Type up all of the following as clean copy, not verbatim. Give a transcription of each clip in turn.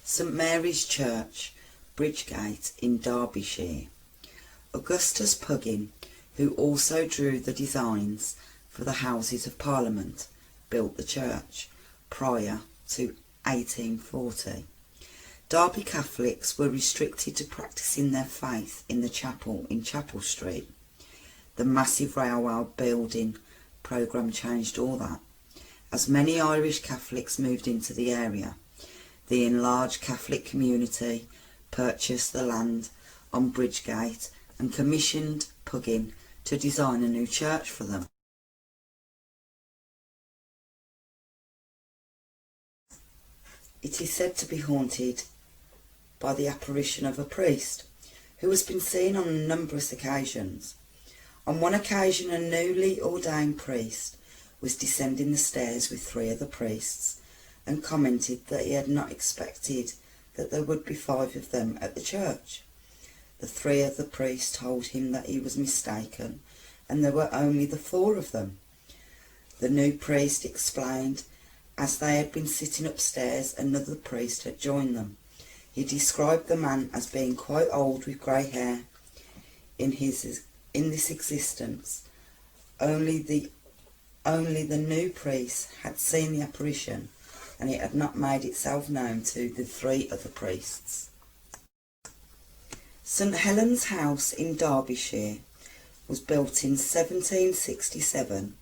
St Mary's Church, Bridgegate in Derbyshire. Augustus Puggin, who also drew the designs for the Houses of Parliament, built the church prior to 1840. Derby Catholics were restricted to practising their faith in the chapel in Chapel Street. The massive railway building programme changed all that. As many Irish Catholics moved into the area, the enlarged Catholic community purchased the land on Bridgegate and commissioned Puggin to design a new church for them. It is said to be haunted by the apparition of a priest who has been seen on numerous occasions. On one occasion, a newly ordained priest was descending the stairs with 3 other priests and commented that he had not expected that there would be 5 of them at the church. The 3 other priests told him that he was mistaken and there were only the 4 of them. The new priest explained as they had been sitting upstairs, another priest had joined them. He described the man as being quite old with grey hair in this existence. Only the new priest had seen the apparition, and it had not made itself known to the 3 other priests. St Helens House in Derbyshire was built in 1767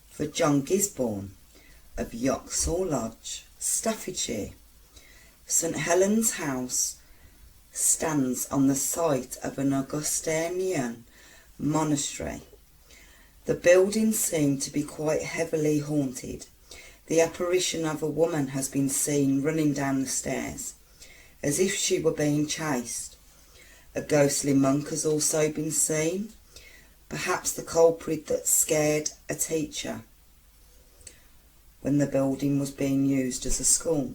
for John Gisborne of Yoxall Lodge, Staffordshire. St Helens House stands on the site of an Augustinian monastery. The building seemed to be quite heavily haunted. The apparition of a woman has been seen running down the stairs, as if she were being chased. A ghostly monk has also been seen, perhaps the culprit that scared a teacher when the building was being used as a school.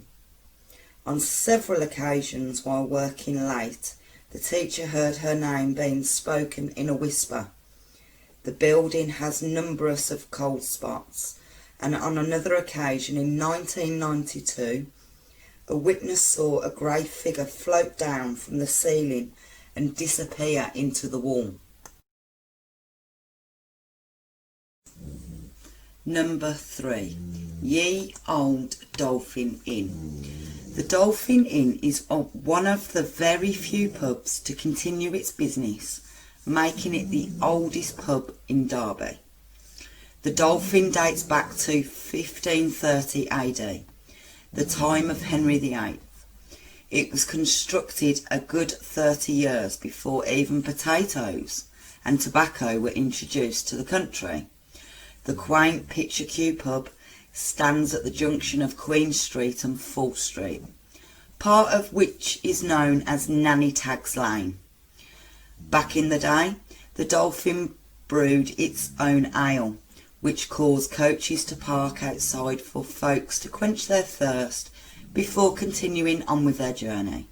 On several occasions while working late, the teacher heard her name being spoken in a whisper. The building has numerous of cold spots, and on another occasion in 1992, a witness saw a grey figure float down from the ceiling and disappear into the wall. Number 3. Ye Olde Dolphin Inn. The Dolphin Inn is one of the very few pubs to continue its business, making it the oldest pub in Derby. The Dolphin dates back to 1530 AD, the time of Henry VIII. It was constructed a good 30 years before even potatoes and tobacco were introduced to the country. The quaint picture pub stands at the junction of Queen Street and Fall Street, part of which is known as Nanny Tag's Lane. Back in the day, the Dolphin brewed its own ale, which caused coaches to park outside for folks to quench their thirst before continuing on with their journey.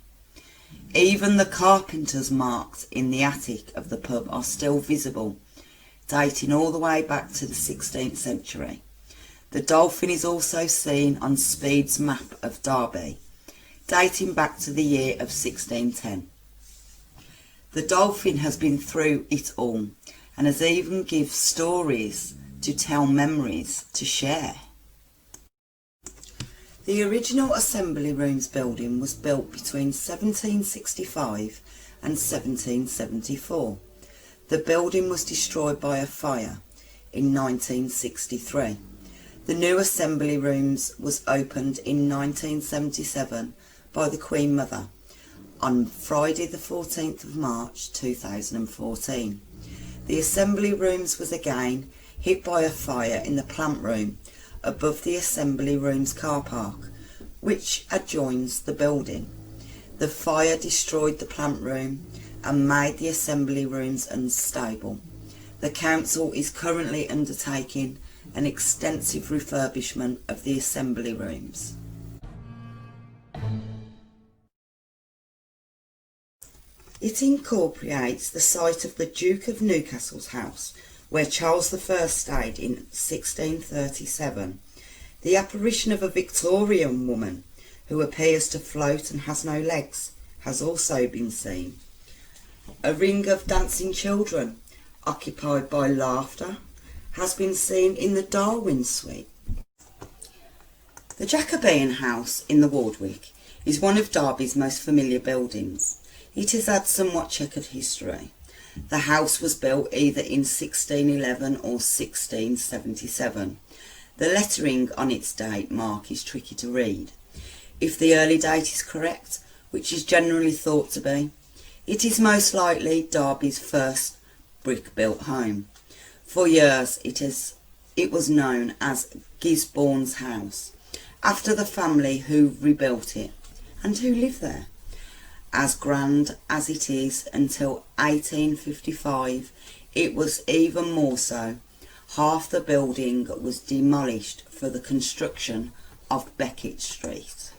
Even the carpenter's marks in the attic of the pub are still visible, dating all the way back to the 16th century. The Dolphin is also seen on Speed's map of Derby, dating back to the year of 1610. The Dolphin has been through it all, and has even given stories to tell, memories to share. The original Assembly Rooms building was built between 1765 and 1774. The building was destroyed by a fire in 1963. The new Assembly Rooms was opened in 1977 by the Queen Mother on Friday the 14th of March 2014. The Assembly Rooms was again hit by a fire in the plant room above the Assembly Rooms car park, which adjoins the building. The fire destroyed the plant room and made the Assembly Rooms unstable. The council is currently undertaking an extensive refurbishment of the Assembly Rooms. It incorporates the site of the Duke of Newcastle's house, where Charles I stayed in 1637, the apparition of a Victorian woman who appears to float and has no legs, has also been seen. A ring of dancing children, occupied by laughter, has been seen in the Darwin suite. The Jacobean House in the Wardwick is one of Derby's most familiar buildings. It has had somewhat checkered history. The house was built either in 1611 or 1677. The lettering on its date mark is tricky to read. If the early date is correct, which is generally thought to be, it is most likely Derby's first brick-built home. For years it was known as Gisborne's house, after the family who rebuilt it and who lived there. As grand as it is until 1855, it was even more so. Half the building was demolished for the construction of Beckett Street.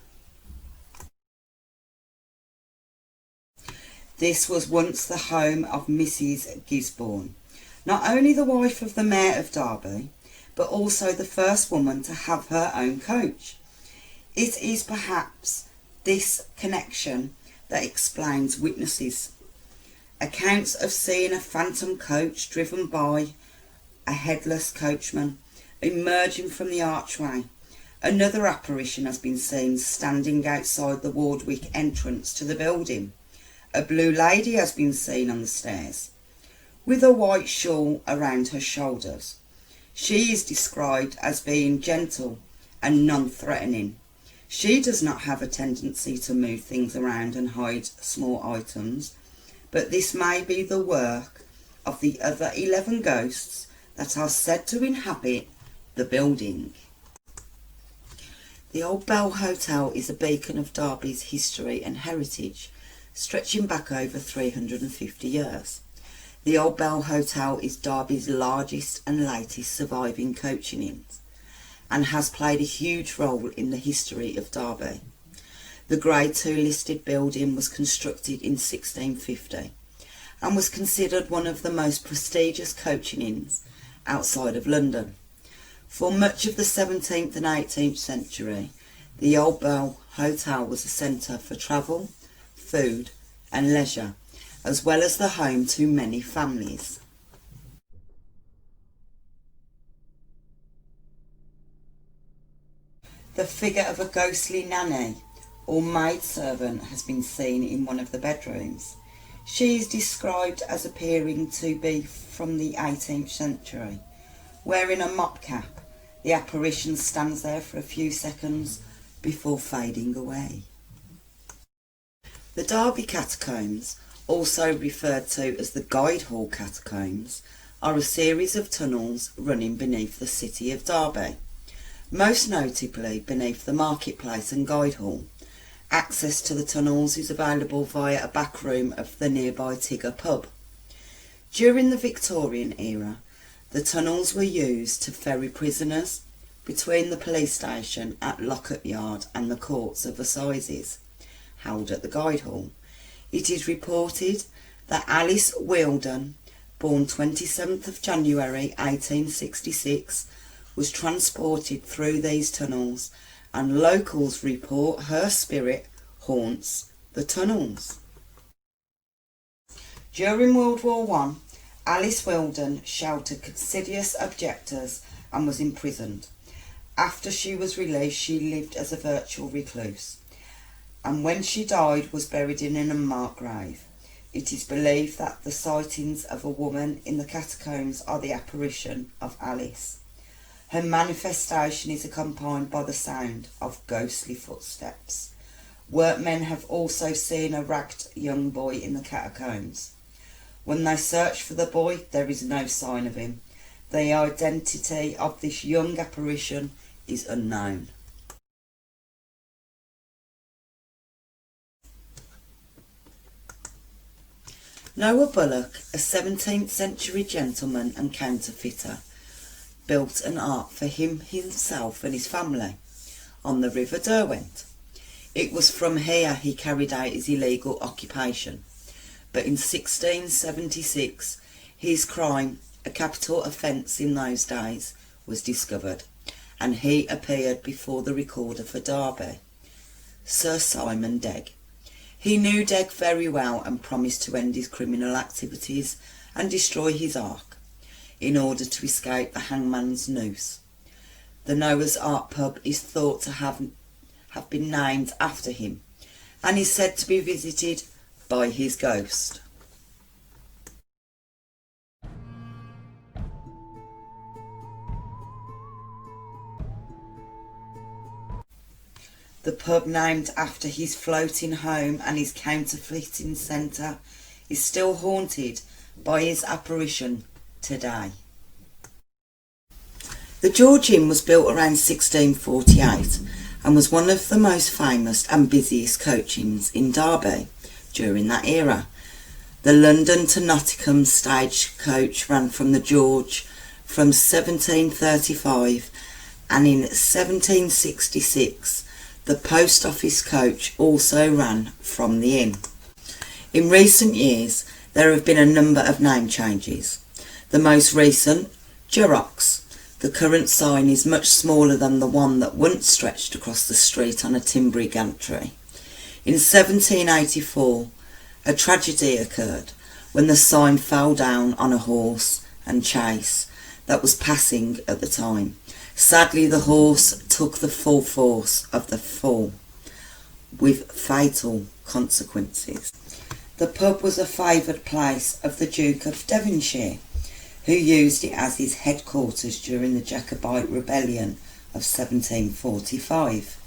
This was once the home of Mrs. Gisborne, not only the wife of the Mayor of Derby, but also the first woman to have her own coach. It is perhaps this connection that explains witnesses' accounts of seeing a phantom coach driven by a headless coachman emerging from the archway. Another apparition has been seen standing outside the Wardwick entrance to the building. A blue lady has been seen on the stairs, with a white shawl around her shoulders. She is described as being gentle and non-threatening. She does not have a tendency to move things around and hide small items, but this may be the work of the other 11 ghosts that are said to inhabit the building. The Old Bell Hotel is a beacon of Derby's history and heritage, stretching back over 350 years. The Old Bell Hotel is Derby's largest and latest surviving coaching inn, and has played a huge role in the history of Derby. The Grade II listed building was constructed in 1650 and was considered one of the most prestigious coaching inns outside of London. For much of the 17th and 18th century, the Old Bell Hotel was a centre for travel, food and leisure, as well as the home to many families. The figure of a ghostly nanny or maidservant has been seen in one of the bedrooms. She is described as appearing to be from the 18th century. Wearing a mop cap, the apparition stands there for a few seconds before fading away. The Derby Catacombs, also referred to as the Guide Hall Catacombs, are a series of tunnels running beneath the city of Derby, most notably beneath the marketplace and Guide Hall. Access to the tunnels is available via a back room of the nearby Tigger pub. During the Victorian era, the tunnels were used to ferry prisoners between the police station at Lockup Yard and the courts of assizes, held at the Guide Hall. It is reported that Alice Weldon, born 27th of January 1866, was transported through these tunnels, and locals report her spirit haunts the tunnels. During World War I, Alice Weldon sheltered conspicuous objectors and was imprisoned. After she was released, she lived as a virtual recluse, and when she died was buried in an unmarked grave. It is believed that the sightings of a woman in the catacombs are the apparition of Alice. Her manifestation is accompanied by the sound of ghostly footsteps. Workmen have also seen a ragged young boy in the catacombs. When they search for the boy, there is no sign of him. The identity of this young apparition is unknown. Noah Bullock, a 17th century gentleman and counterfeiter, built an ark for himself and his family on the River Derwent. It was from here he carried out his illegal occupation, but in 1676 his crime, a capital offence in those days, was discovered, and he appeared before the recorder for Derby. Sir Simon Degg. He knew Degg very well and promised to end his criminal activities and destroy his ark in order to escape the hangman's noose. The Noah's Ark pub is thought to have been named after him and is said to be visited by his ghost. The pub, named after his floating home and his counterfeiting centre, is still haunted by his apparition today. The George Inn was built around 1648 and was one of the most famous and busiest coach inns in Derby during that era. The London to Catacombs stagecoach ran from the George from 1735, and in 1766 the post office coach also ran from the inn. In recent years there have been a number of name changes. The most recent, JORROCKS. The current sign is much smaller than the one that once stretched across the street on a timbery gantry. In 1784 a tragedy occurred when the sign fell down on a horse and chaise that was passing at the time. Sadly, the horse took the full force of the fall, with fatal consequences. The pub was a favoured place of the Duke of Derbyshire, who used it as his headquarters during the Jacobite rebellion of 1745.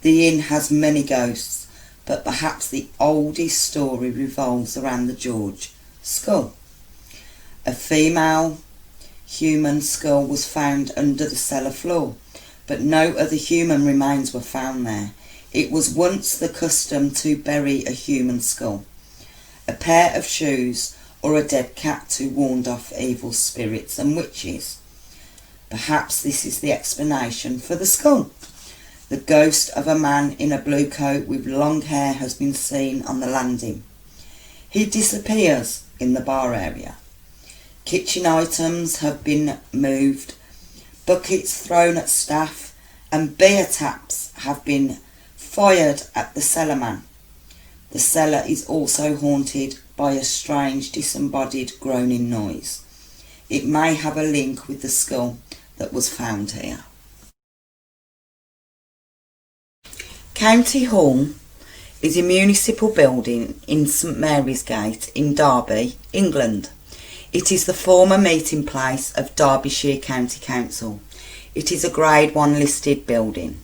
The inn has many ghosts, but perhaps the oldest story revolves around the George skull. A female human skull was found under the cellar floor, but no other human remains were found there. It was once the custom to bury a human skull, a pair of shoes, or a dead cat to ward off evil spirits and witches. Perhaps this is the explanation for the skull. The ghost of a man in a blue coat with long hair has been seen on the landing. He disappears in the bar area. Kitchen items have been moved, buckets thrown at staff, and beer taps have been fired at the cellarman. The cellar is also haunted by a strange disembodied groaning noise. It may have a link with the skull that was found here. County Hall is a municipal building in St Mary's Gate in Derby, England. It is the former meeting place of Derbyshire County Council. It is a Grade 1 listed building.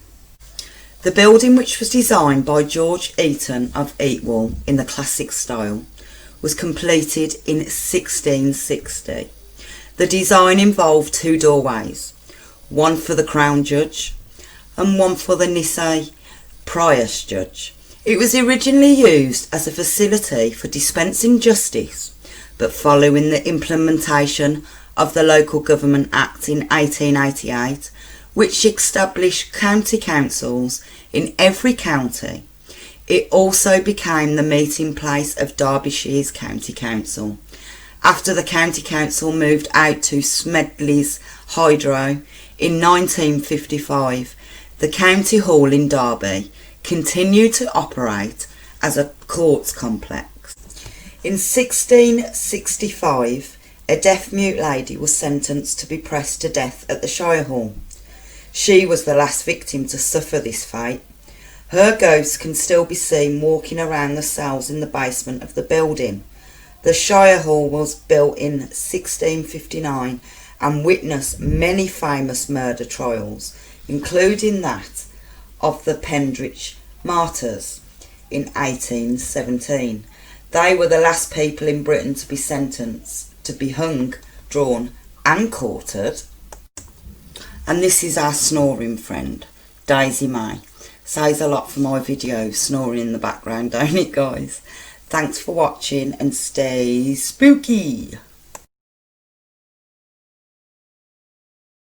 The building, which was designed by George Eaton of Eatwell in the classic style, was completed in 1660. The design involved two doorways, one for the Crown Judge and one for the Nisse Prius Judge. It was originally used as a facility for dispensing justice, but following the implementation of the Local Government Act in 1888, which established county councils in every county, it also became the meeting place of Derbyshire's County Council. After the County Council moved out to Smedley's Hydro in 1955, the County Hall in Derby continued to operate as a courts complex. In 1665, a deaf-mute lady was sentenced to be pressed to death at the Shire Hall. She was the last victim to suffer this fate. Her ghost can still be seen walking around the cells in the basement of the building. The Shire Hall was built in 1659 and witnessed many famous murder trials, including that of the Pendrich martyrs in 1817. They were the last people in Britain to be sentenced to be hung, drawn and quartered. And this is our snoring friend, Daisy May. Says a lot for my videos, snoring in the background, don't it guys? Thanks for watching and stay spooky.